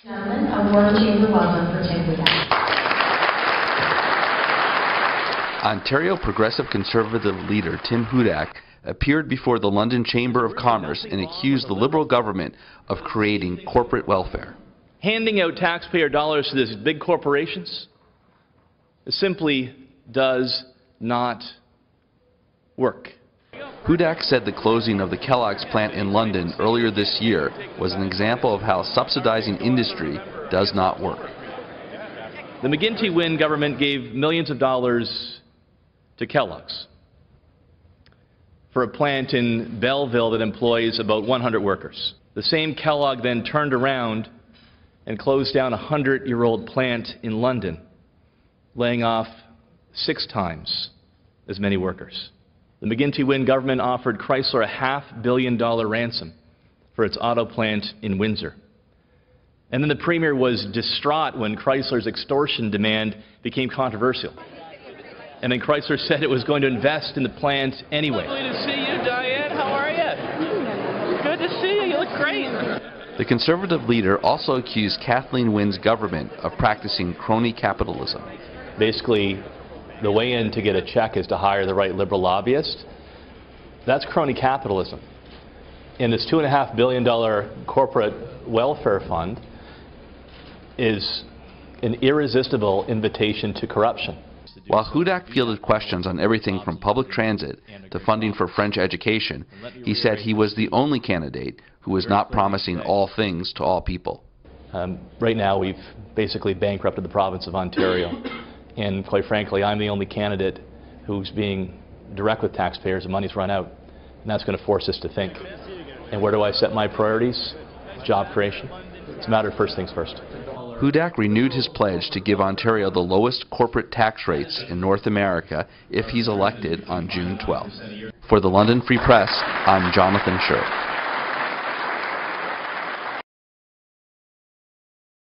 Gentlemen, a warm chamber welcome for Tim Hudak. Ontario Progressive Conservative leader Tim Hudak appeared before the London Chamber of Commerce and accused the Liberal government of creating corporate welfare. Handing out taxpayer dollars to these big corporations simply does not work. Hudak said the closing of the Kellogg's plant in London earlier this year was an example of how subsidizing industry does not work. The McGuinty-Wynne government gave millions of dollars to Kellogg's for a plant in Belleville that employs about 100 workers. The same Kellogg then turned around and closed down a 100-year-old plant in London, laying off 6 times as many workers. The McGuinty-Wynne government offered Chrysler a $500 million ransom for its auto plant in Windsor. And then the Premier was distraught when Chrysler's extortion demand became controversial. And then Chrysler said it was going to invest in the plant anyway. Lovely to see you, Diane. How are you? Good to see you. You look great. The Conservative leader also accused Kathleen Wynne's government of practicing crony capitalism. Basically, the way in to get a check is to hire the right Liberal lobbyist. That's crony capitalism. And this $2.5 billion corporate welfare fund is an irresistible invitation to corruption. While Hudak fielded questions on everything from public transit to funding for French education, he said he was the only candidate who was not promising all things to all people. Right now, we've basically bankrupted the province of Ontario. And quite frankly, I'm the only candidate who's being direct with taxpayers. The money's run out. And that's going to force us to think. And where do I set my priorities? Job creation. It's a matter of first things first. Hudak renewed his pledge to give Ontario the lowest corporate tax rates in North America if he's elected on June 12th. For the London Free Press, I'm Jonathan Sher.